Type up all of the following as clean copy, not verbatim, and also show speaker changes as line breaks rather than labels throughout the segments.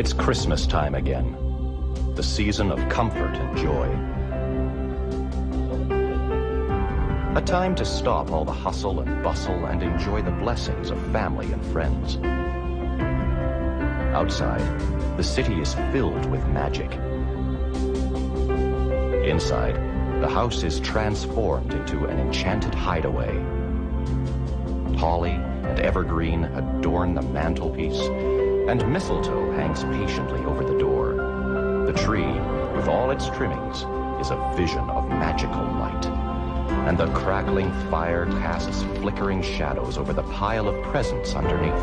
It's Christmas time again, the season of comfort and joy. A time to stop all the hustle and bustle and enjoy the blessings of family and friends. Outside, the city is filled with magic. Inside, the house is transformed into an enchanted hideaway. Holly and evergreen adorn the mantelpiece, and mistletoe hangs patiently over the door. The tree, with all its trimmings, is a vision of magical light, and the crackling fire casts flickering shadows over the pile of presents underneath.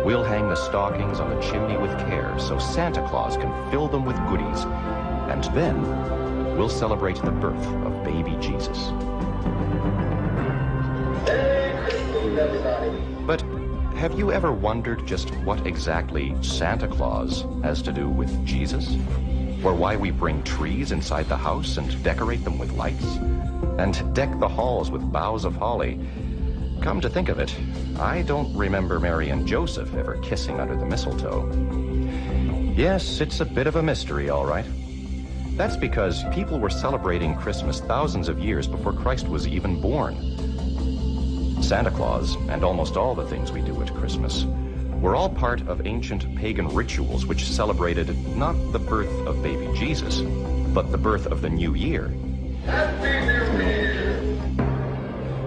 We'll hang the stockings on the chimney with care so Santa Claus can fill them with goodies, and then we'll celebrate the birth of baby Jesus. But have you ever wondered just what exactly Santa Claus has to do with Jesus? Or why we bring trees inside the house and decorate them with lights? And deck the halls with boughs of holly? Come to think of it, I don't remember Mary and Joseph ever kissing under the mistletoe. Yes, it's a bit of a mystery, all right. That's because people were celebrating Christmas thousands of years before Christ was even born. Santa Claus, and almost all the things we do at Christmas, were all part of ancient pagan rituals which celebrated not the birth of baby Jesus, but the birth of the new year. Happy New Year!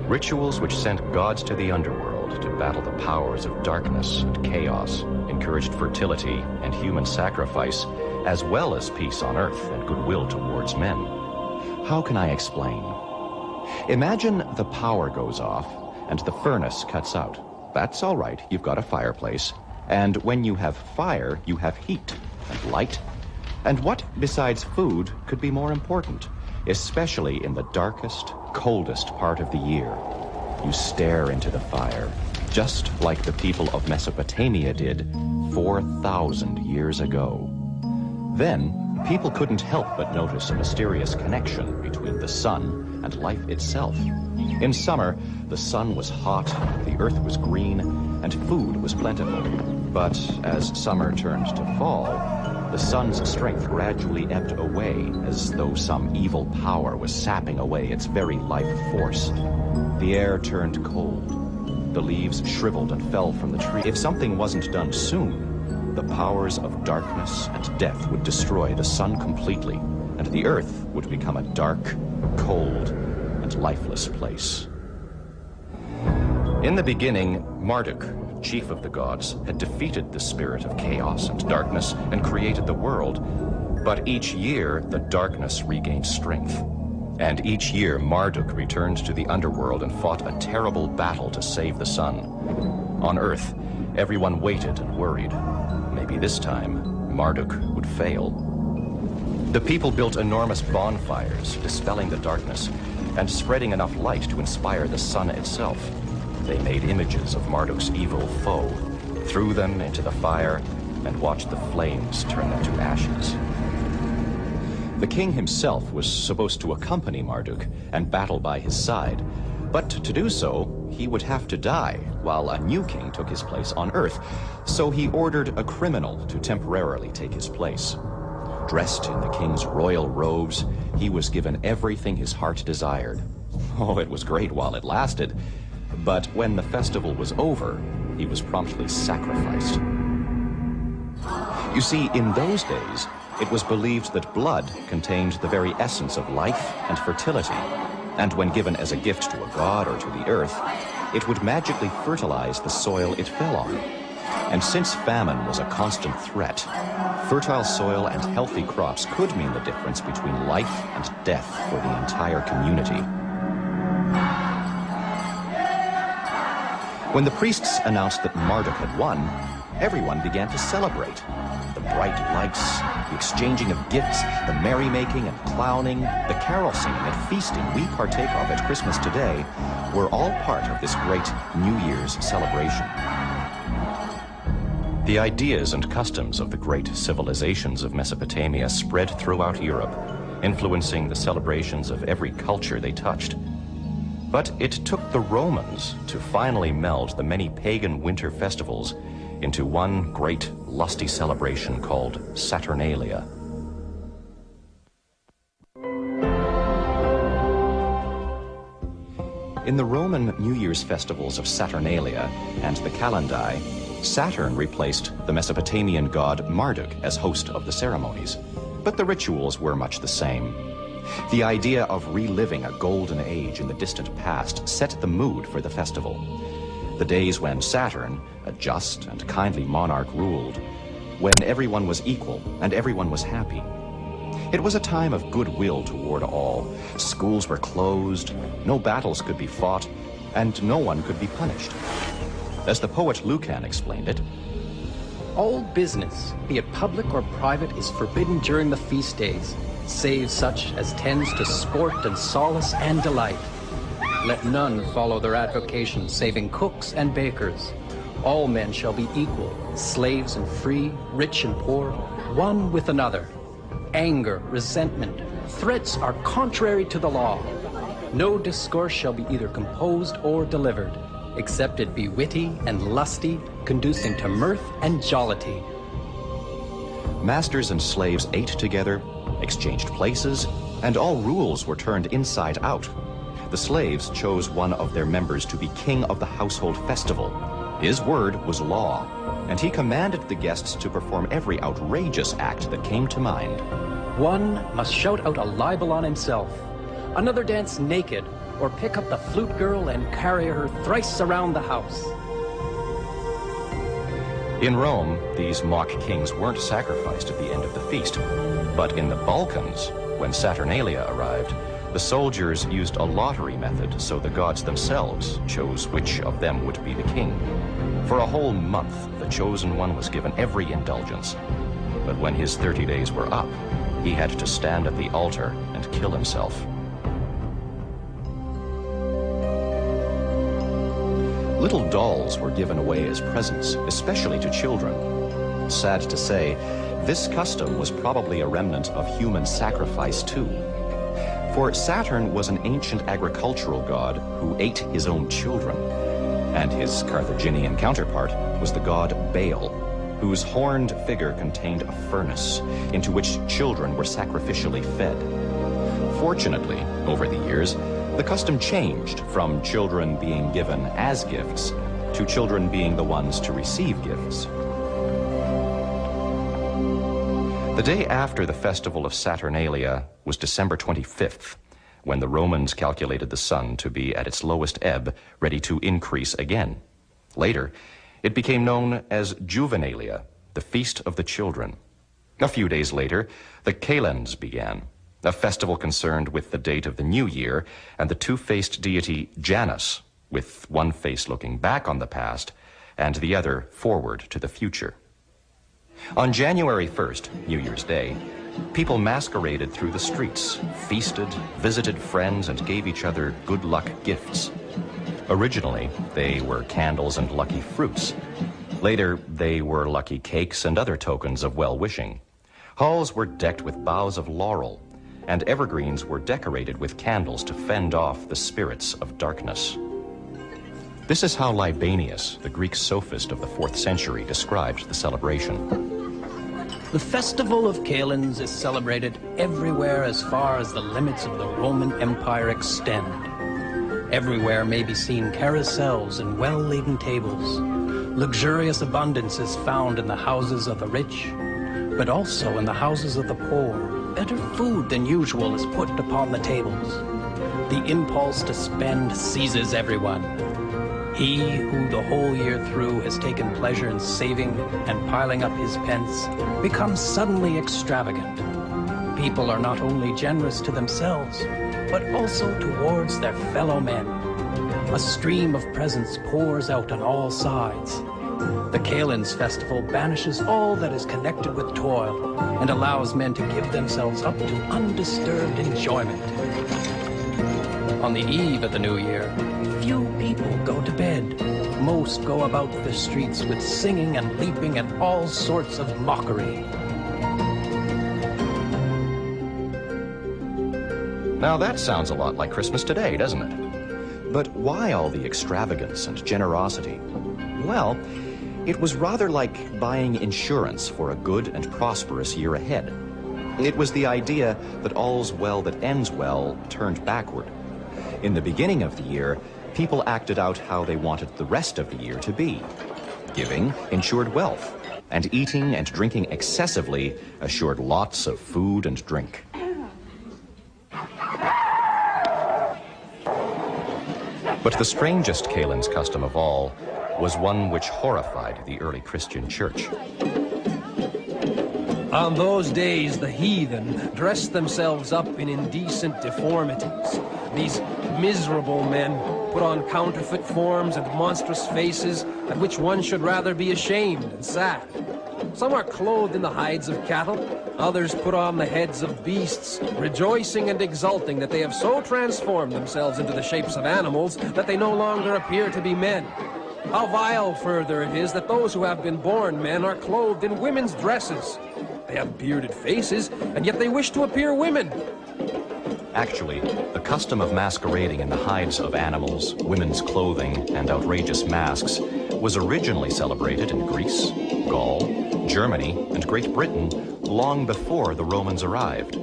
Rituals which sent gods to the underworld to battle the powers of darkness and chaos, encouraged fertility and human sacrifice, as well as peace on earth and goodwill towards men. How can I explain? Imagine the power goes off and the furnace cuts out. That's all right, you've got a fireplace. And when you have fire, you have heat and light. And what, besides food, could be more important? Especially in the darkest, coldest part of the year. You stare into the fire, just like the people of Mesopotamia did 4,000 years ago. Then, people couldn't help but notice a mysterious connection between the sun and life itself. In summer, the sun was hot, the earth was green, and food was plentiful. But as summer turned to fall, the sun's strength gradually ebbed away as though some evil power was sapping away its very life force. The air turned cold. The leaves shriveled and fell from the tree. If something wasn't done soon, the powers of darkness and death would destroy the sun completely, and the earth would become a dark, cold, and lifeless place. In the beginning, Marduk, chief of the gods, had defeated the spirit of chaos and darkness and created the world. But each year, the darkness regained strength. And each year, Marduk returned to the underworld and fought a terrible battle to save the sun. On Earth, everyone waited and worried. Maybe this time, Marduk would fail. The people built enormous bonfires, dispelling the darkness and spreading enough light to inspire the sun itself. They made images of Marduk's evil foe, threw them into the fire, and watched the flames turn them to ashes. The king himself was supposed to accompany Marduk and battle by his side, but to do so, he would have to die while a new king took his place on Earth, so he ordered a criminal to temporarily take his place. Dressed in the king's royal robes, he was given everything his heart desired. Oh, it was great while it lasted, but when the festival was over, he was promptly sacrificed. You see, in those days, it was believed that blood contained the very essence of life and fertility, and when given as a gift to a god or to the earth, it would magically fertilize the soil it fell on. And since famine was a constant threat, fertile soil and healthy crops could mean the difference between life and death for the entire community. When the priests announced that Marduk had won, everyone began to celebrate. The bright lights, the exchanging of gifts, the merrymaking and clowning, the carol singing and feasting we partake of at Christmas today were all part of this great New Year's celebration. The ideas and customs of the great civilizations of Mesopotamia spread throughout Europe, influencing the celebrations of every culture they touched. But it took the Romans to finally meld the many pagan winter festivals into one great lusty celebration called Saturnalia. In the Roman New Year's festivals of Saturnalia and the Calendai, Saturn replaced the Mesopotamian god Marduk as host of the ceremonies, but the rituals were much the same. The idea of reliving a golden age in the distant past set the mood for the festival. The days when Saturn, a just and kindly monarch, ruled, when everyone was equal and everyone was happy. It was a time of goodwill toward all. Schools were closed, no battles could be fought, and no one could be punished. As the poet Lucan explained it,
all business, be it public or private, is forbidden during the feast days, save such as tends to sport and solace and delight. Let none follow their avocation, saving cooks and bakers. All men shall be equal, slaves and free, rich and poor, one with another. Anger, resentment, threats are contrary to the law. No discourse shall be either composed or delivered, except it be witty and lusty, conducing to mirth and jollity.
Masters and slaves ate together, exchanged places, and all rules were turned inside out. The slaves chose one of their members to be king of the household festival. His word was law, and he commanded the guests to perform every outrageous act that came to mind.
One must shout out a libel on himself, another dance naked, or pick up the flute girl and carry her thrice around the house.
In Rome, these mock kings weren't sacrificed at the end of the feast, but in the Balkans, when Saturnalia arrived, the soldiers used a lottery method, so the gods themselves chose which of them would be the king. For a whole month, the chosen one was given every indulgence. But when his 30 days were up, he had to stand at the altar and kill himself. Little dolls were given away as presents, especially to children. Sad to say, this custom was probably a remnant of human sacrifice too. For Saturn was an ancient agricultural god who ate his own children, and his Carthaginian counterpart was the god Baal, whose horned figure contained a furnace into which children were sacrificially fed. Fortunately, over the years, the custom changed from children being given as gifts to children being the ones to receive gifts. The day after the festival of Saturnalia was December 25th, when the Romans calculated the sun to be at its lowest ebb, ready to increase again. Later, it became known as Juvenalia, the Feast of the Children. A few days later, the Kalends began, a festival concerned with the date of the new year and the two-faced deity Janus, with one face looking back on the past and the other forward to the future. On January 1st, New Year's Day, people masqueraded through the streets, feasted, visited friends, and gave each other good luck gifts. Originally, they were candles and lucky fruits. Later, they were lucky cakes and other tokens of well-wishing. Halls were decked with boughs of laurel, and evergreens were decorated with candles to fend off the spirits of darkness. This is how Libanius, the Greek sophist of the 4th century, described the celebration.
The festival of Kalends is celebrated everywhere as far as the limits of the Roman Empire extend. Everywhere may be seen carousels and well-laden tables. Luxurious abundance is found in the houses of the rich, but also in the houses of the poor. Better food than usual is put upon the tables. The impulse to spend seizes everyone. He who the whole year through has taken pleasure in saving and piling up his pence becomes suddenly extravagant. People are not only generous to themselves, but also towards their fellow men. A stream of presents pours out on all sides. The Kalends festival banishes all that is connected with toil and allows men to give themselves up to undisturbed enjoyment. On the eve of the new year, few people go to bed. Most go about the streets with singing and leaping and all sorts of mockery.
Now that sounds a lot like Christmas today, doesn't it? But why all the extravagance and generosity? Well, It was rather like buying insurance for a good and prosperous year ahead. It was the idea that all's well that ends well turned backward. In the beginning of the year, people acted out how they wanted the rest of the year to be. Giving ensured wealth, and eating and drinking excessively assured lots of food and drink. But the strangest Kalen's custom of all was one which horrified the early Christian church.
On those days, the heathen dressed themselves up in indecent deformities. These miserable men put on counterfeit forms and monstrous faces at which one should rather be ashamed and sad. Some are clothed in the hides of cattle, others put on the heads of beasts, rejoicing and exulting that they have so transformed themselves into the shapes of animals that they no longer appear to be men. How vile, further, it is that those who have been born men are clothed in women's dresses. They have bearded faces, and yet they wish to appear women.
Actually, the custom of masquerading in the hides of animals, women's clothing, and outrageous masks was originally celebrated in Greece, Gaul, Germany, and Great Britain long before the Romans arrived.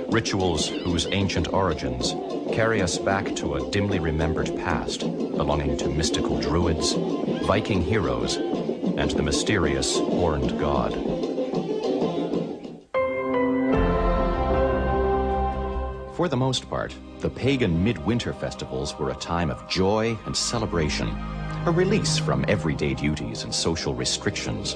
Rituals whose ancient origins carry us back to a dimly remembered past belonging to mystical druids, Viking heroes, and the mysterious horned god. For the most part, the pagan midwinter festivals were a time of joy and celebration, a release from everyday duties and social restrictions.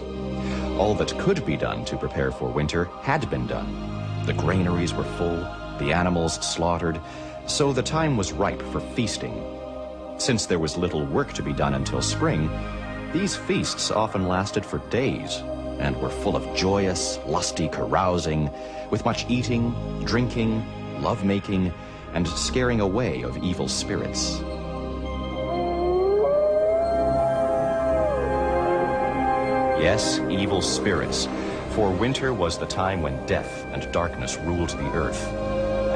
All that could be done to prepare for winter had been done. The granaries were full, the animals slaughtered, so the time was ripe for feasting. Since there was little work to be done until spring, these feasts often lasted for days and were full of joyous, lusty carousing, with much eating, drinking, lovemaking, and scaring away of evil spirits. Yes, evil spirits, for winter was the time when death and darkness ruled the earth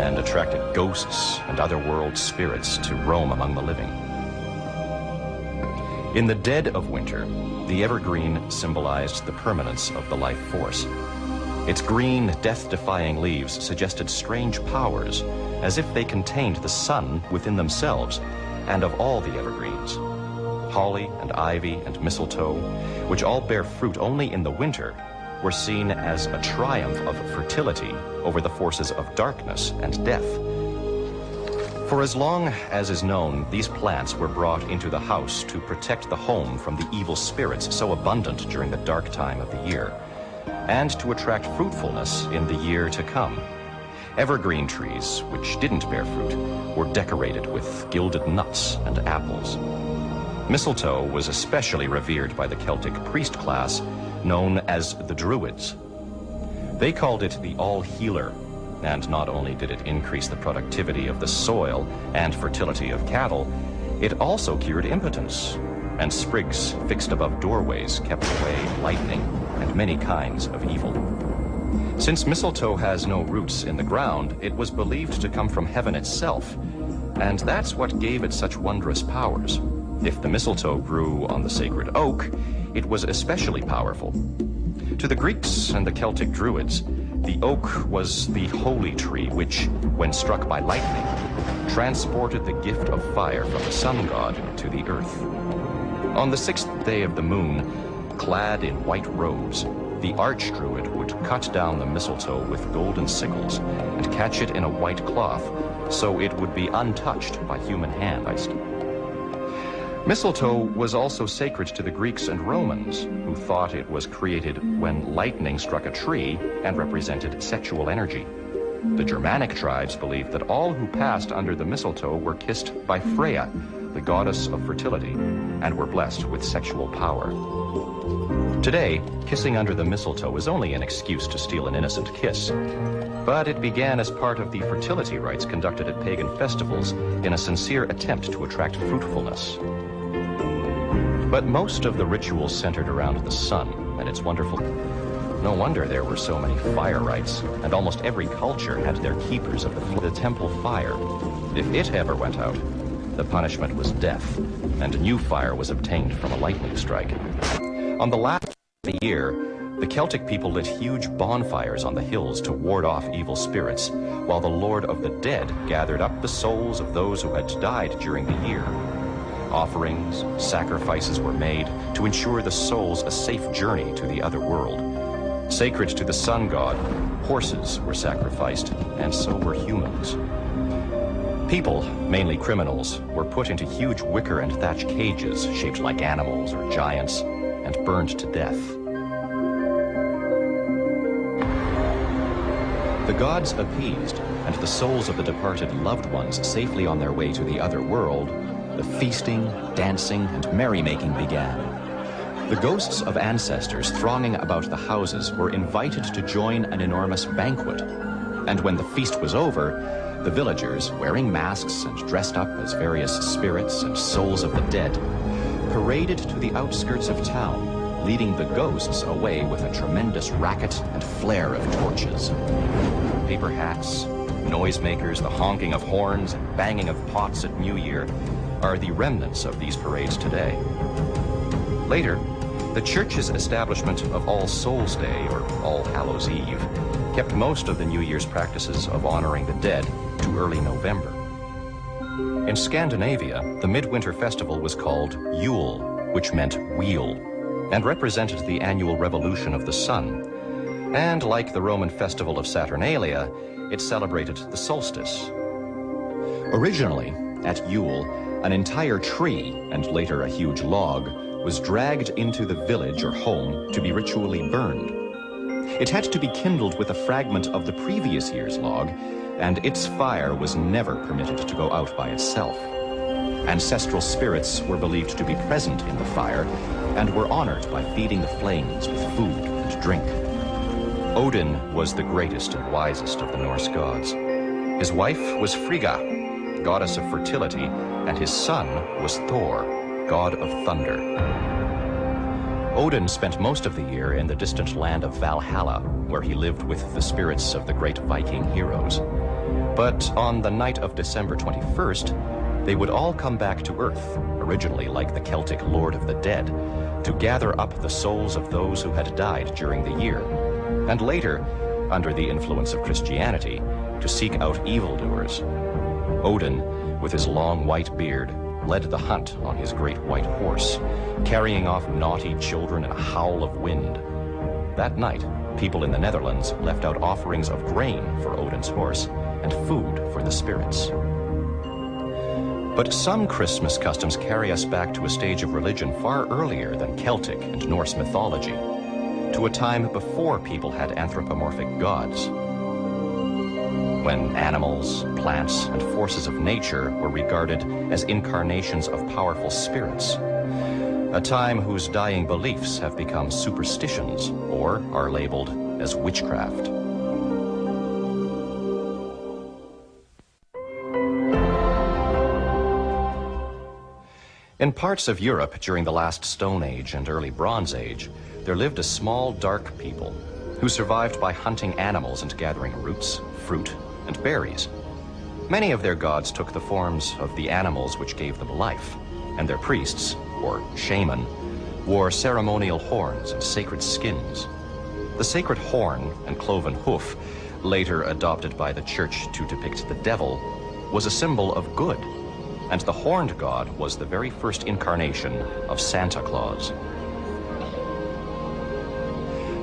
and attracted ghosts and otherworld spirits to roam among the living. In the dead of winter, the evergreen symbolized the permanence of the life force. Its green, death-defying leaves suggested strange powers, as if they contained the sun within themselves, and of all the evergreens. Holly and ivy and mistletoe, which all bear fruit only in the winter, were seen as a triumph of fertility over the forces of darkness and death. For as long as is known, these plants were brought into the house to protect the home from the evil spirits so abundant during the dark time of the year, and to attract fruitfulness in the year to come. Evergreen trees, which didn't bear fruit, were decorated with gilded nuts and apples. Mistletoe was especially revered by the Celtic priest class, known as the Druids. They called it the all-healer, and not only did it increase the productivity of the soil and fertility of cattle, it also cured impotence, and sprigs fixed above doorways kept away lightning and many kinds of evil. Since mistletoe has no roots in the ground, it was believed to come from heaven itself, and that's what gave it such wondrous powers. If the mistletoe grew on the sacred oak, it was especially powerful. To the Greeks and the Celtic Druids, the oak was the holy tree which, when struck by lightning, transported the gift of fire from the sun god to the earth. On the 6th day of the moon, clad in white robes, the archdruid would cut down the mistletoe with golden sickles and catch it in a white cloth so it would be untouched by human hands. Mistletoe was also sacred to the Greeks and Romans, who thought it was created when lightning struck a tree and represented sexual energy. The Germanic tribes believed that all who passed under the mistletoe were kissed by Freya, the goddess of fertility, and were blessed with sexual power. Today, kissing under the mistletoe is only an excuse to steal an innocent kiss, but it began as part of the fertility rites conducted at pagan festivals in a sincere attempt to attract fruitfulness. But most of the rituals centered around the sun and its wonderful... No wonder there were so many fire rites, and almost every culture had their keepers of the temple fire. If it ever went out, the punishment was death, and a new fire was obtained from a lightning strike. On the last of the year, the Celtic people lit huge bonfires on the hills to ward off evil spirits, while the Lord of the Dead gathered up the souls of those who had died during the year. Offerings, sacrifices were made to ensure the souls a safe journey to the other world. Sacred to the sun god, horses were sacrificed, and so were humans. People, mainly criminals, were put into huge wicker and thatch cages shaped like animals or giants and burned to death. The gods appeased, and the souls of the departed loved ones safely on their way to the other world, the feasting, dancing, and merrymaking began. The ghosts of ancestors thronging about the houses were invited to join an enormous banquet, and when the feast was over, the villagers, wearing masks and dressed up as various spirits and souls of the dead, paraded to the outskirts of town, leading the ghosts away with a tremendous racket and flare of torches. Paper hats, noisemakers, the honking of horns, and banging of pots at New Year are the remnants of these parades today. Later, the church's establishment of All Souls Day, or All Hallows Eve, kept most of the New Year's practices of honoring the dead to early November. In Scandinavia, the midwinter festival was called Yule, which meant wheel, and represented the annual revolution of the sun. And like the Roman festival of Saturnalia, it celebrated the solstice. Originally, at Yule, an entire tree, and later a huge log, was dragged into the village or home to be ritually burned. It had to be kindled with a fragment of the previous year's log, and its fire was never permitted to go out by itself. Ancestral spirits were believed to be present in the fire and were honored by feeding the flames with food and drink. Odin was the greatest and wisest of the Norse gods. His wife was Frigga, goddess of fertility, and his son was Thor, god of thunder. Odin spent most of the year in the distant land of Valhalla, where he lived with the spirits of the great Viking heroes. But on the night of December 21st, they would all come back to Earth, originally like the Celtic Lord of the Dead, to gather up the souls of those who had died during the year, and later, under the influence of Christianity, to seek out evildoers. Odin, with his long white beard, led the hunt on his great white horse, carrying off naughty children in a howl of wind. That night, people in the Netherlands left out offerings of grain for Odin's horse and food for the spirits. But some Christmas customs carry us back to a stage of religion far earlier than Celtic and Norse mythology, to a time before people had anthropomorphic gods, when animals, plants, and forces of nature were regarded as incarnations of powerful spirits, a time whose dying beliefs have become superstitions or are labeled as witchcraft. In parts of Europe during the last Stone Age and early Bronze Age, there lived a small, dark people who survived by hunting animals and gathering roots, fruit, and berries. Many of their gods took the forms of the animals which gave them life, and their priests, or shaman, wore ceremonial horns and sacred skins. The sacred horn and cloven hoof, later adopted by the church to depict the devil, was a symbol of good, and the horned god was the very first incarnation of Santa Claus.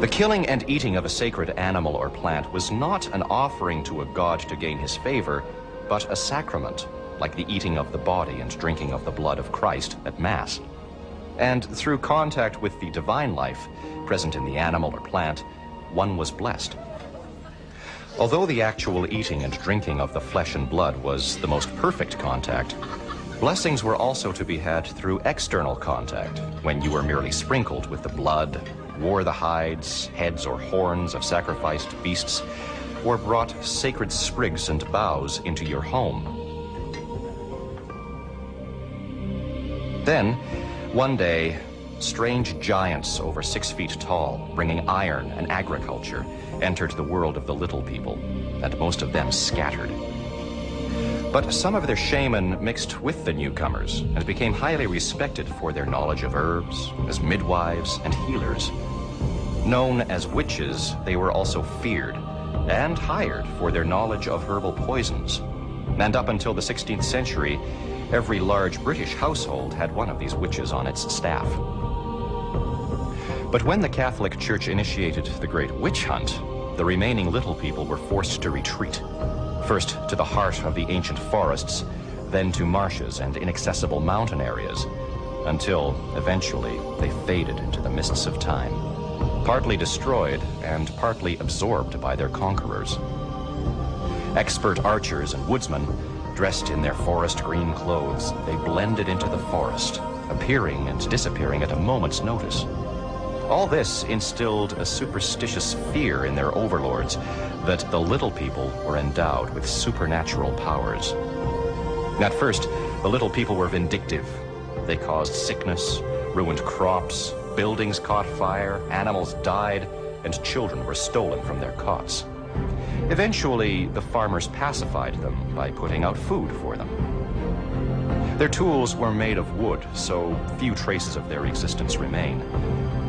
The killing and eating of a sacred animal or plant was not an offering to a god to gain his favor, but a sacrament, like the eating of the body and drinking of the blood of Christ at Mass. And through contact with the divine life present in the animal or plant, one was blessed. Although the actual eating and drinking of the flesh and blood was the most perfect contact, blessings were also to be had through external contact, when you were merely sprinkled with the blood, wore the hides, heads, or horns of sacrificed beasts, or brought sacred sprigs and boughs into your home. Then, one day, strange giants over 6 feet tall, bringing iron and agriculture, entered the world of the little people, and most of them scattered. But some of their shaman mixed with the newcomers and became highly respected for their knowledge of herbs, as midwives and healers. Known as witches, they were also feared and hired for their knowledge of herbal poisons. And up until the 16th century, every large British household had one of these witches on its staff. But when the Catholic Church initiated the Great Witch Hunt, the remaining little people were forced to retreat, first to the heart of the ancient forests, then to marshes and inaccessible mountain areas, until eventually they faded into the mists of time, partly destroyed and partly absorbed by their conquerors. Expert archers and woodsmen, dressed in their forest green clothes, they blended into the forest, appearing and disappearing at a moment's notice. All this instilled a superstitious fear in their overlords that the little people were endowed with supernatural powers. At first, the little people were vindictive. They caused sickness, ruined crops, buildings caught fire, animals died, and children were stolen from their cots. Eventually, the farmers pacified them by putting out food for them. Their tools were made of wood, so few traces of their existence remain.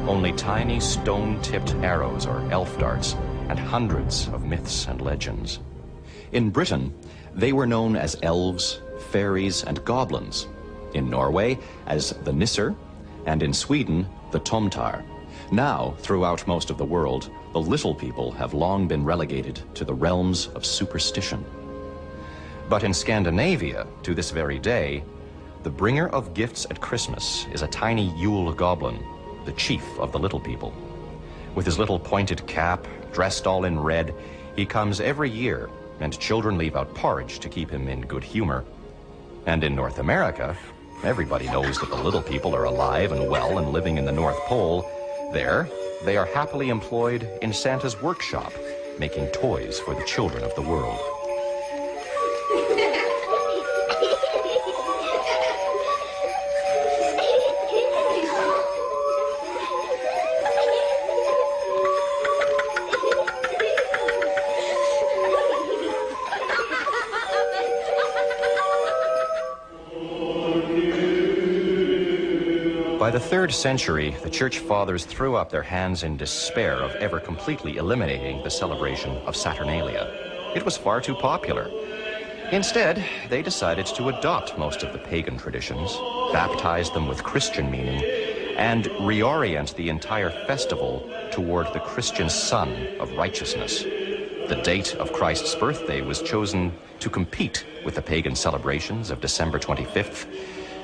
Only tiny stone-tipped arrows or elf darts, and hundreds of myths and legends. In Britain, they were known as elves, fairies, and goblins. In Norway, as the nisser, and in Sweden, the tomtar. Now, throughout most of the world, the little people have long been relegated to the realms of superstition. But in Scandinavia, to this very day, the bringer of gifts at Christmas is a tiny Yule goblin, the chief of the little people. With his little pointed cap, dressed all in red, he comes every year, and children leave out porridge to keep him in good humor. And in North America, everybody knows that the little people are alive and well and living in the North Pole. There, they are happily employed in Santa's workshop, making toys for the children of the world. By the 3rd century, the Church Fathers threw up their hands in despair of ever completely eliminating the celebration of Saturnalia. It was far too popular. Instead, they decided to adopt most of the pagan traditions, baptize them with Christian meaning, and reorient the entire festival toward the Christian Sun of righteousness. The date of Christ's birthday was chosen to compete with the pagan celebrations of December 25th,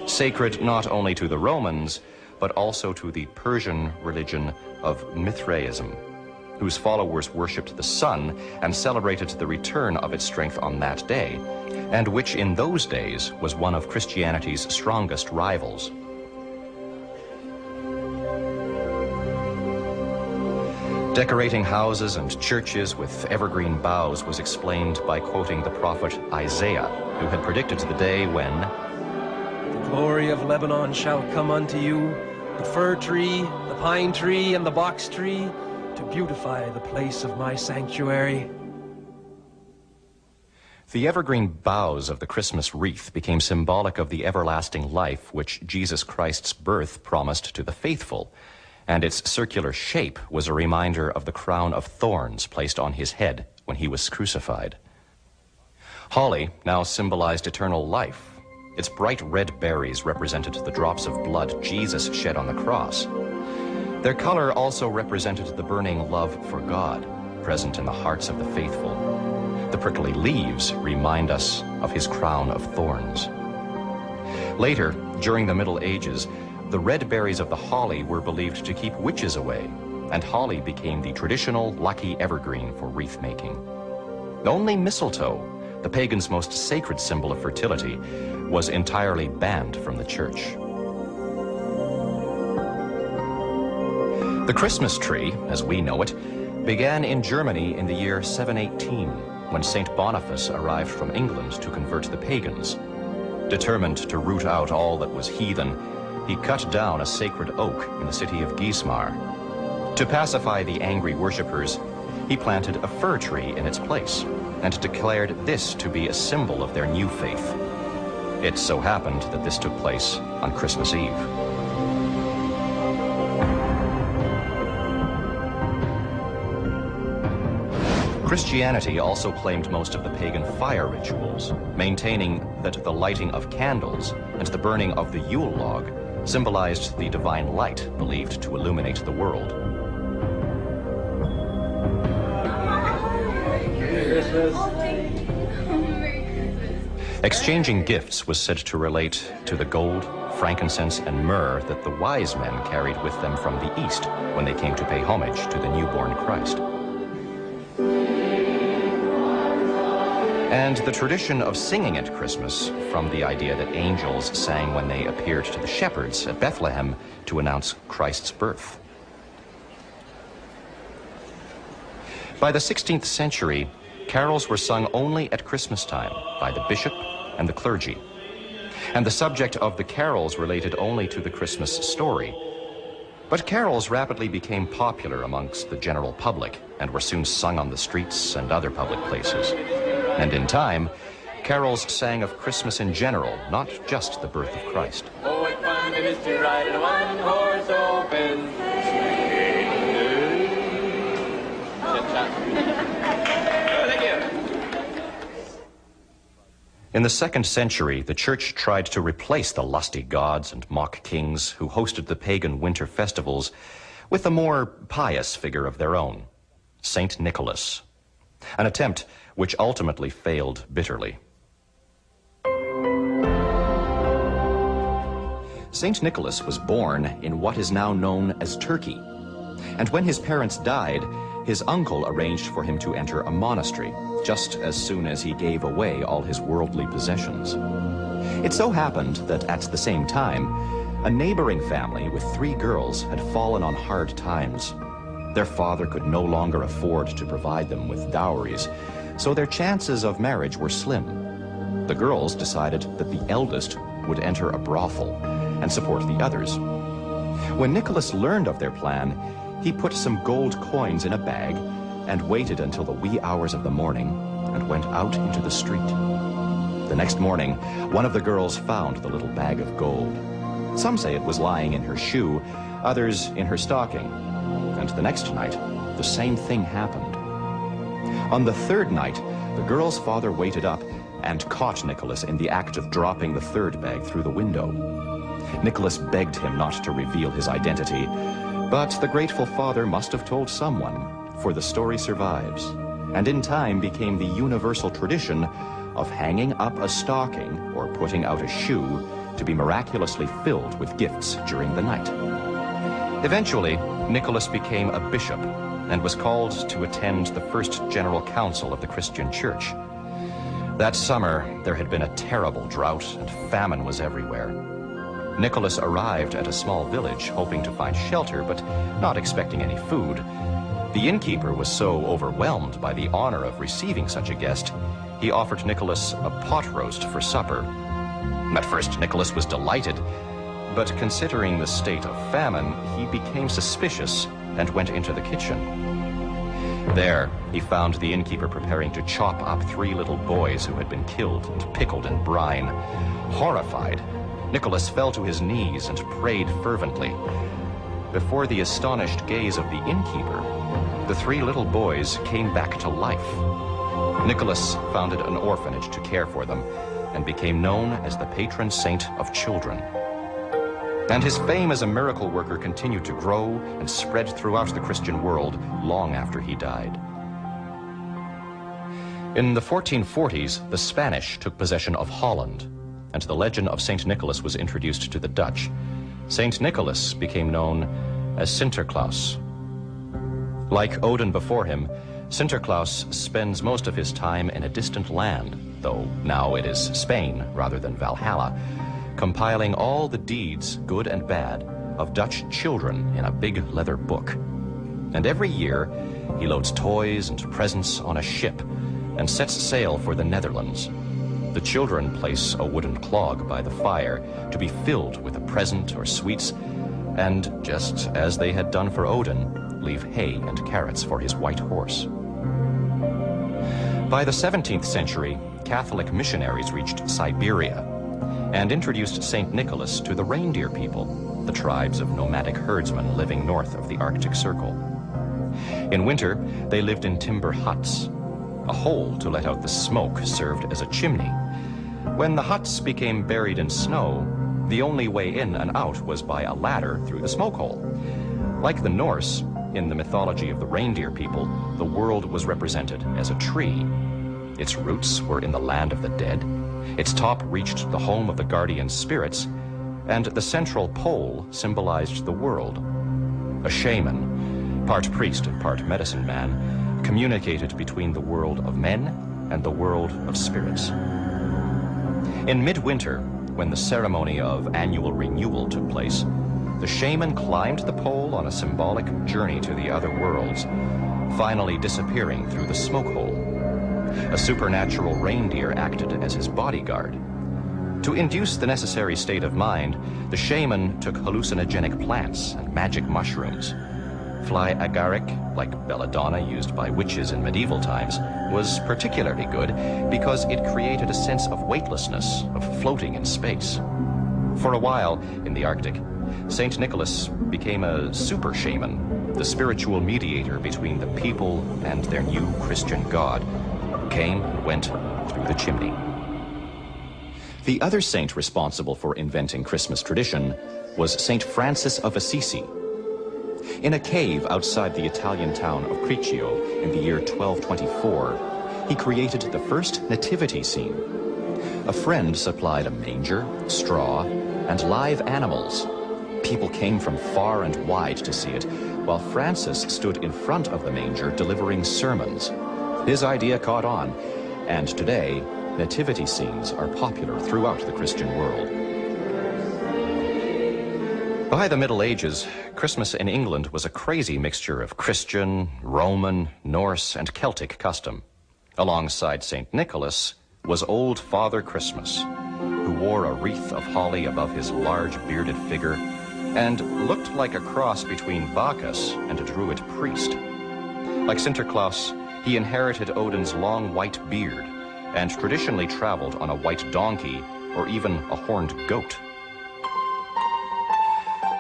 sacred not only to the Romans, but also to the Persian religion of Mithraism, whose followers worshipped the sun and celebrated the return of its strength on that day, and which in those days was one of Christianity's strongest rivals. Decorating houses and churches with evergreen boughs was explained by quoting the prophet Isaiah, who had predicted the day when
the glory of Lebanon shall come unto you, the fir tree, the pine tree, and the box tree, to beautify the place of my sanctuary.
The evergreen boughs of the Christmas wreath became symbolic of the everlasting life which Jesus Christ's birth promised to the faithful, and its circular shape was a reminder of the crown of thorns placed on his head when he was crucified. Holly now symbolized eternal life. Its bright red berries represented the drops of blood Jesus shed on the cross. Their color also represented the burning love for God, present in the hearts of the faithful. The prickly leaves remind us of his crown of thorns. Later, during the Middle Ages, the red berries of the holly were believed to keep witches away, and holly became the traditional lucky evergreen for wreath making. Only mistletoe, the pagans' most sacred symbol of fertility, was entirely banned from the church. The Christmas tree, as we know it, began in Germany in the year 718, when St. Boniface arrived from England to convert the pagans. Determined to root out all that was heathen, he cut down a sacred oak in the city of Gismar. To pacify the angry worshippers, he planted a fir tree in its place and declared this to be a symbol of their new faith. It so happened that this took place on Christmas Eve. Christianity also claimed most of the pagan fire rituals, maintaining that the lighting of candles and the burning of the Yule log symbolized the divine light believed to illuminate the world. Exchanging gifts was said to relate to the gold, frankincense, and myrrh that the wise men carried with them from the east when they came to pay homage to the newborn Christ. And the tradition of singing at Christmas, from the idea that angels sang when they appeared to the shepherds at Bethlehem to announce Christ's birth. By the 16th century, carols were sung only at Christmas time by the bishop and the clergy. And the subject of the carols related only to the Christmas story. But carols rapidly became popular amongst the general public and were soon sung on the streets and other public places. And in time, carols sang of Christmas in general, not just the birth of Christ.
Oh, what fun it is to ride in a one-horse open sleigh. Thank you.
In the 2nd century, the church tried to replace the lusty gods and mock kings who hosted the pagan winter festivals with a more pious figure of their own, Saint Nicholas, an attempt which ultimately failed bitterly. Saint Nicholas was born in what is now known as Turkey, and when his parents died, his uncle arranged for him to enter a monastery just as soon as he gave away all his worldly possessions. It so happened that at the same time, a neighboring family with 3 girls had fallen on hard times. Their father could no longer afford to provide them with dowries, so their chances of marriage were slim. The girls decided that the eldest would enter a brothel and support the others. When Nicholas learned of their plan, he put some gold coins in a bag and waited until the wee hours of the morning and went out into the street. The next morning, one of the girls found the little bag of gold. Some say it was lying in her shoe, others in her stocking. And the next night, the same thing happened. On the 3rd night, the girl's father waited up and caught Nicholas in the act of dropping the 3rd bag through the window. Nicholas begged him not to reveal his identity, but the grateful father must have told someone, for the story survives, and in time became the universal tradition of hanging up a stocking or putting out a shoe to be miraculously filled with gifts during the night. Eventually, Nicholas became a bishop and was called to attend the first general council of the Christian church. That summer, there had been a terrible drought and famine was everywhere. Nicholas arrived at a small village hoping to find shelter, but not expecting any food. The innkeeper was so overwhelmed by the honor of receiving such a guest, he offered Nicholas a pot roast for supper. At first, Nicholas was delighted, but considering the state of famine, he became suspicious and went into the kitchen. There, he found the innkeeper preparing to chop up 3 little boys who had been killed and pickled in brine. Horrified, Nicholas fell to his knees and prayed fervently. Before the astonished gaze of the innkeeper, the 3 little boys came back to life. Nicholas founded an orphanage to care for them and became known as the patron saint of children. And his fame as a miracle worker continued to grow and spread throughout the Christian world long after he died. In the 1440s, the Spanish took possession of Holland, and the legend of St. Nicholas was introduced to the Dutch. St. Nicholas became known as Sinterklaas. Like Odin before him, Sinterklaas spends most of his time in a distant land, though now it is Spain rather than Valhalla, compiling all the deeds, good and bad, of Dutch children in a big leather book. And every year, he loads toys and presents on a ship and sets sail for the Netherlands. The children place a wooden clog by the fire to be filled with a present or sweets, and, just as they had done for Odin, leave hay and carrots for his white horse. By the 17th century, Catholic missionaries reached Siberia and introduced St. Nicholas to the reindeer people, the tribes of nomadic herdsmen living north of the Arctic Circle. In winter, they lived in timber huts. A hole to let out the smoke served as a chimney. When the huts became buried in snow, the only way in and out was by a ladder through the smoke hole. Like the Norse, in the mythology of the reindeer people, the world was represented as a tree. Its roots were in the land of the dead, its top reached the home of the guardian spirits, and the central pole symbolized the world. A shaman, part priest and part medicine man, communicated between the world of men and the world of spirits. In midwinter, when the ceremony of annual renewal took place, the shaman climbed the pole on a symbolic journey to the other worlds, finally disappearing through the smoke hole. A supernatural reindeer acted as his bodyguard. To induce the necessary state of mind, the shaman took hallucinogenic plants and magic mushrooms. Fly agaric, like belladonna used by witches in medieval times, was particularly good because it created a sense of weightlessness, of floating in space. For a while, in the Arctic, St. Nicholas became a super shaman, the spiritual mediator between the people and their new Christian god, who came and went through the chimney. The other saint responsible for inventing Christmas tradition was St. Francis of Assisi. In a cave outside the Italian town of Criccio in the year 1224, he created the first nativity scene. A friend supplied a manger, straw, and live animals. People came from far and wide to see it, while Francis stood in front of the manger delivering sermons. His idea caught on, and today, nativity scenes are popular throughout the Christian world. By the Middle Ages, Christmas in England was a crazy mixture of Christian, Roman, Norse, and Celtic custom. Alongside St. Nicholas was Old Father Christmas, who wore a wreath of holly above his large bearded figure and looked like a cross between Bacchus and a Druid priest. Like Sinterklaas, he inherited Odin's long white beard and traditionally traveled on a white donkey or even a horned goat.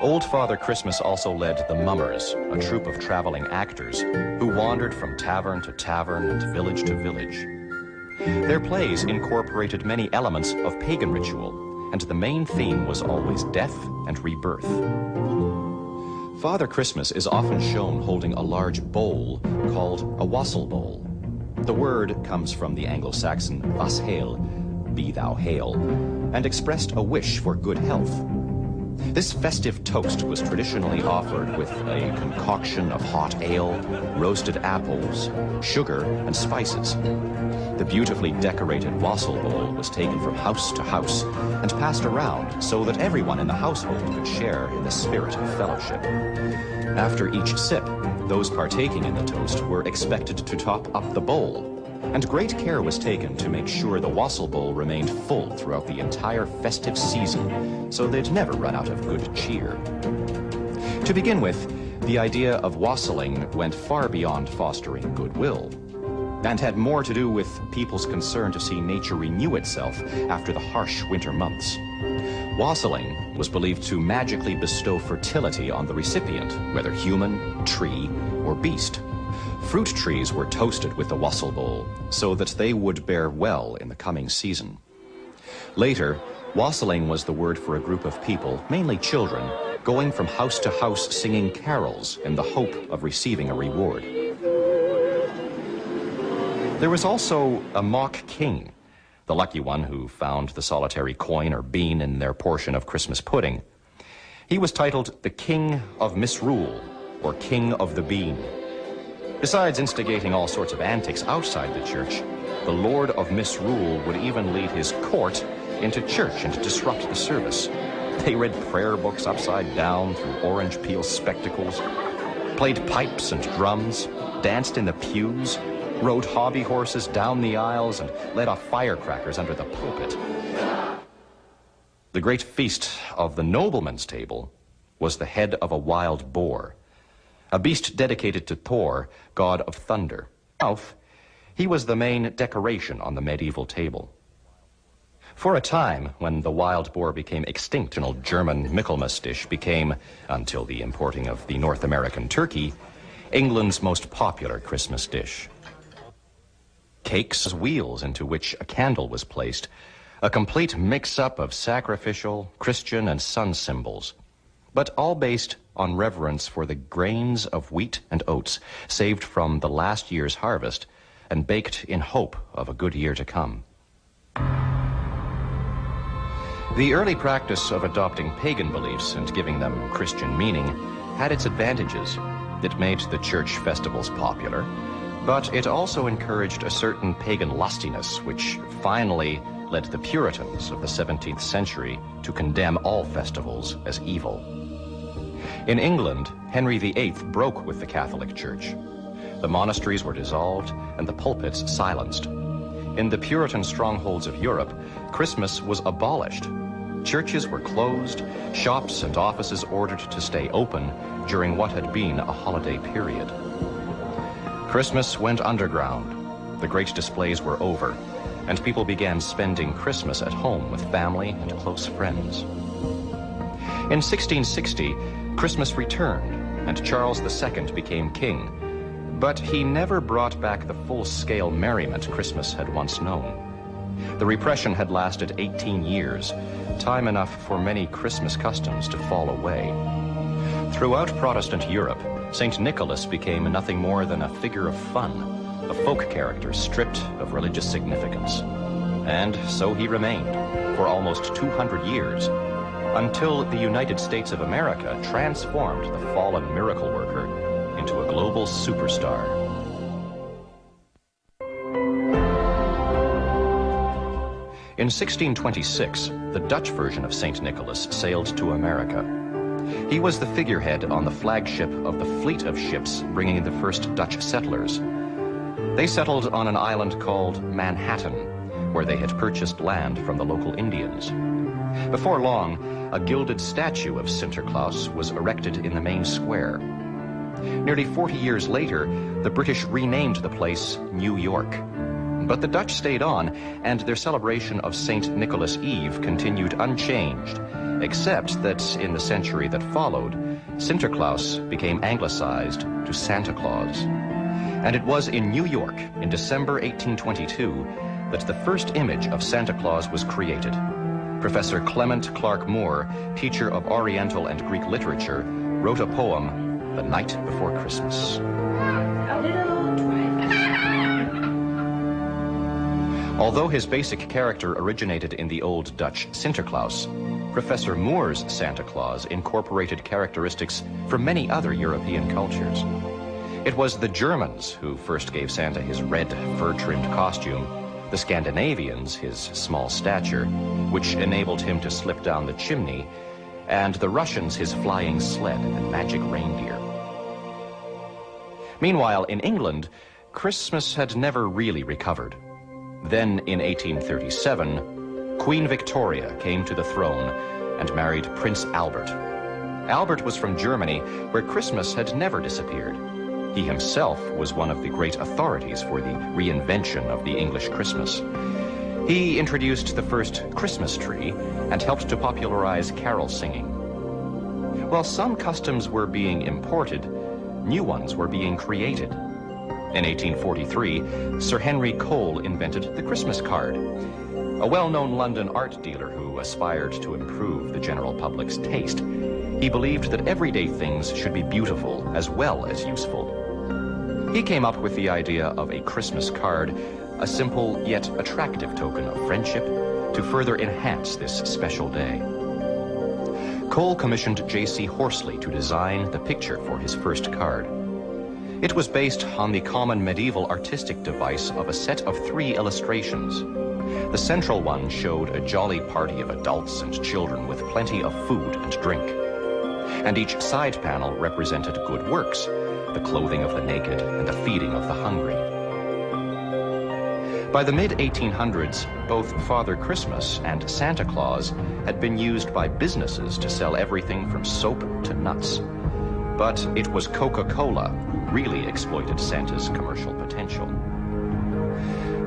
Old Father Christmas also led the Mummers, a troupe of traveling actors who wandered from tavern to tavern and village to village. Their plays incorporated many elements of pagan ritual, and the main theme was always death and rebirth. Father Christmas is often shown holding a large bowl called a wassail bowl. The word comes from the Anglo-Saxon vas hael, be thou hail, and expressed a wish for good health. This festive toast was traditionally offered with a concoction of hot ale, roasted apples, sugar, and spices. The beautifully decorated wassail bowl was taken from house to house and passed around so that everyone in the household could share in the spirit of fellowship. After each sip, those partaking in the toast were expected to top up the bowl, and great care was taken to make sure the wassail bowl remained full throughout the entire festive season, so they'd never run out of good cheer. To begin with, the idea of wassailing went far beyond fostering goodwill, and had more to do with people's concern to see nature renew itself after the harsh winter months. Wassailing was believed to magically bestow fertility on the recipient, whether human, tree, or beast. Fruit trees were toasted with the wassail bowl so that they would bear well in the coming season. Later, wassailing was the word for a group of people, mainly children, going from house to house singing carols in the hope of receiving a reward. There was also a mock king, the lucky one who found the solitary coin or bean in their portion of Christmas pudding. He was titled the King of Misrule, or King of the Bean. Besides instigating all sorts of antics outside the church, the Lord of Misrule would even lead his court into church and disrupt the service. They read prayer books upside down through orange peel spectacles, played pipes and drums, danced in the pews, rode hobby horses down the aisles, and let off firecrackers under the pulpit. The great feast of the nobleman's table was the head of a wild boar, a beast dedicated to Thor, god of thunder. He was the main decoration on the medieval table. For a time, when the wild boar became extinct, an German Michaelmas dish became, until the importing of the North American turkey, England's most popular Christmas dish. Cakes, wheels into which a candle was placed, a complete mix-up of sacrificial, Christian, and sun symbols, but all based on reverence for the grains of wheat and oats saved from the last year's harvest and baked in hope of a good year to come. The early practice of adopting pagan beliefs and giving them Christian meaning had its advantages. It made the church festivals popular, but it also encouraged a certain pagan lustiness, which finally led the Puritans of the 17th century to condemn all festivals as evil. In England, Henry VIII broke with the Catholic Church. The monasteries were dissolved and the pulpits silenced. In the Puritan strongholds of Europe, Christmas was abolished. Churches were closed, shops and offices ordered to stay open during what had been a holiday period. Christmas went underground. The great displays were over, and people began spending Christmas at home with family and close friends. In 1660, Christmas returned, and Charles II became king, but he never brought back the full-scale merriment Christmas had once known. The repression had lasted 18 years, time enough for many Christmas customs to fall away. Throughout Protestant Europe, St. Nicholas became nothing more than a figure of fun, a folk character stripped of religious significance. And so he remained for almost 200 years, until the United States of America transformed the fallen miracle worker into a global superstar. In 1626, the Dutch version of St. Nicholas sailed to America. He was the figurehead on the flagship of the fleet of ships bringing the first Dutch settlers. They settled on an island called Manhattan, where they had purchased land from the local Indians. Before long, a gilded statue of Sinterklaas was erected in the main square. Nearly 40 years later, the British renamed the place New York. But the Dutch stayed on, and their celebration of St. Nicholas Eve continued unchanged, except that in the century that followed, Sinterklaas became anglicized to Santa Claus. And it was in New York, in December 1822, that the first image of Santa Claus was created. Professor Clement Clark Moore, teacher of Oriental and Greek literature, wrote a poem, The Night Before Christmas. Although his basic character originated in the old Dutch Sinterklaas, Professor Moore's Santa Claus incorporated characteristics from many other European cultures. It was the Germans who first gave Santa his red fur-trimmed costume, the Scandinavians his small stature, which enabled him to slip down the chimney, and the Russians his flying sled and magic reindeer. Meanwhile, in England, Christmas had never really recovered. Then, in 1837, Queen Victoria came to the throne and married Prince Albert. Albert was from Germany, where Christmas had never disappeared. He himself was one of the great authorities for the reinvention of the English Christmas. He introduced the first Christmas tree and helped to popularize carol singing. While some customs were being imported, new ones were being created. In 1843, Sir Henry Cole invented the Christmas card. A well-known London art dealer who aspired to improve the general public's taste, he believed that everyday things should be beautiful as well as useful. He came up with the idea of a Christmas card, a simple yet attractive token of friendship to further enhance this special day. Cole commissioned J.C. Horsley to design the picture for his first card. It was based on the common medieval artistic device of a set of 3 illustrations. The central one showed a jolly party of adults and children with plenty of food and drink. And each side panel represented good works, the clothing of the naked and the feeding of the hungry. By the mid-1800s, both Father Christmas and Santa Claus had been used by businesses to sell everything from soap to nuts. But it was Coca-Cola who really exploited Santa's commercial potential.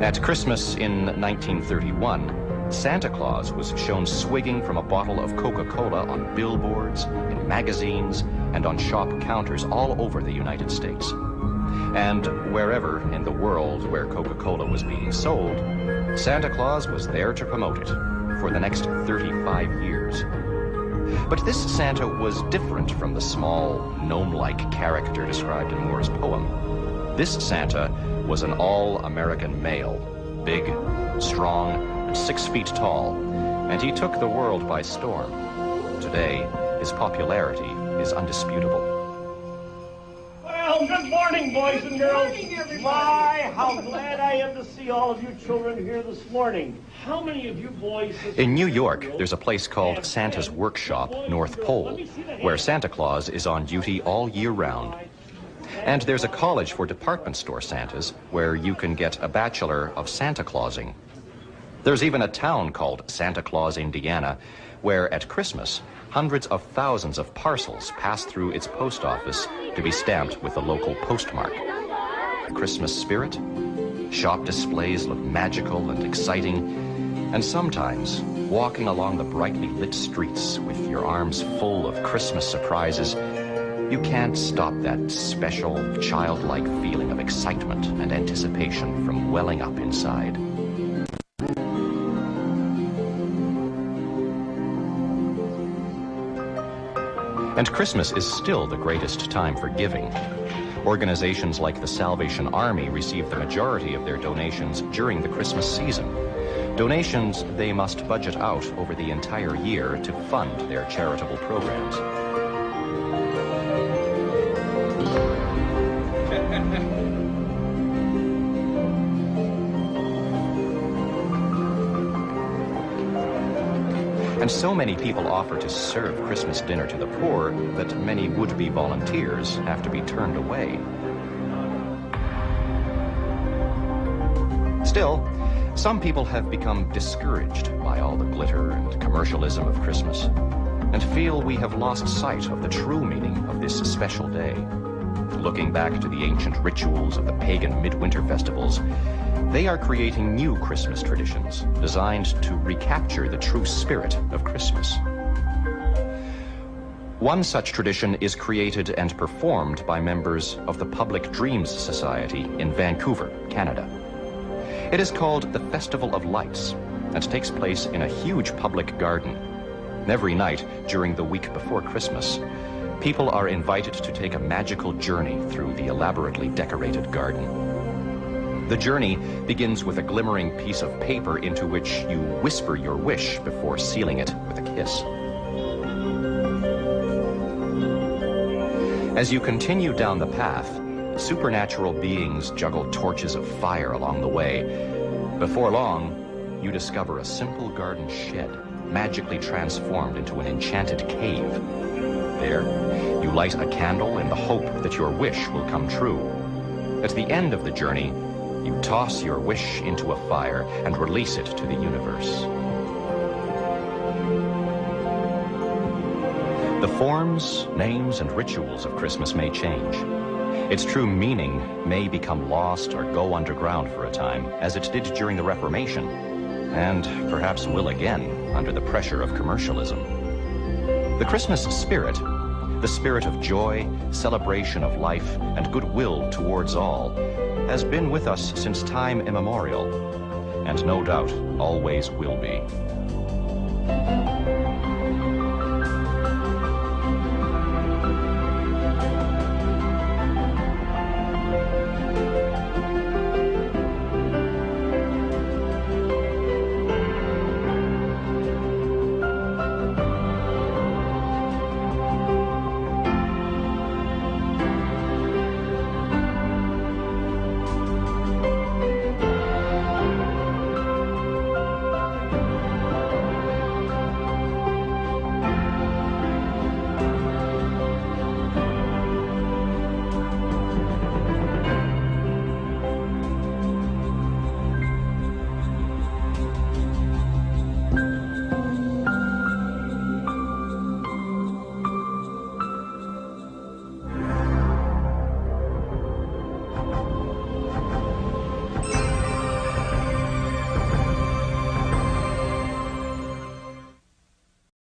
At Christmas in 1931, Santa Claus was shown swigging from a bottle of Coca-Cola on billboards, in magazines, and on shop counters all over the United States. And wherever in the world where Coca-Cola was being sold, Santa Claus was there to promote it for the next 35 years. But this Santa was different from the small, gnome-like character described in Moore's poem. This Santa was an all-American male, big, strong, and 6 feet tall, and he took the world by storm. Today, his popularity is undisputable.
Well, good morning, boys and girls.
Good morning, everybody.
My, how glad I am to see all of you children here this morning. How many of you boys...
In New York, there's a place called Santa's Workshop, North Pole, where Santa Claus is on duty all year round. And there's a college for department store Santas where you can get a Bachelor of Santa Clausing. There's even a town called Santa Claus, Indiana, where at Christmas, hundreds of thousands of parcels pass through its post office to be stamped with the local postmark. The Christmas spirit? Shop displays look magical and exciting, and sometimes, walking along the brightly lit streets with your arms full of Christmas surprises, you can't stop that special, childlike feeling of excitement and anticipation from welling up inside. And Christmas is still the greatest time for giving. Organizations like the Salvation Army receive the majority of their donations during the Christmas season. Donations they must budget out over the entire year to fund their charitable programs. And so many people offer to serve Christmas dinner to the poor that many would-be volunteers have to be turned away. Still, some people have become discouraged by all the glitter and commercialism of Christmas and feel we have lost sight of the true meaning of this special day. Looking back to the ancient rituals of the pagan midwinter festivals, they are creating new Christmas traditions designed to recapture the true spirit of Christmas. One such tradition is created and performed by members of the Public Dreams Society in Vancouver, Canada. It is called the Festival of Lights and takes place in a huge public garden. Every night during the week before Christmas, people are invited to take a magical journey through the elaborately decorated garden. The journey begins with a glimmering piece of paper into which you whisper your wish before sealing it with a kiss. As you continue down the path, supernatural beings juggle torches of fire along the way. Before long, you discover a simple garden shed, magically transformed into an enchanted cave. There, you light a candle in the hope that your wish will come true. At the end of the journey, you toss your wish into a fire and release it to the universe. The forms, names, and rituals of Christmas may change. Its true meaning may become lost or go underground for a time, as it did during the Reformation, and perhaps will again under the pressure of commercialism. The Christmas spirit, the spirit of joy, celebration of life, and goodwill towards all, has been with us since time immemorial, and no doubt always will be.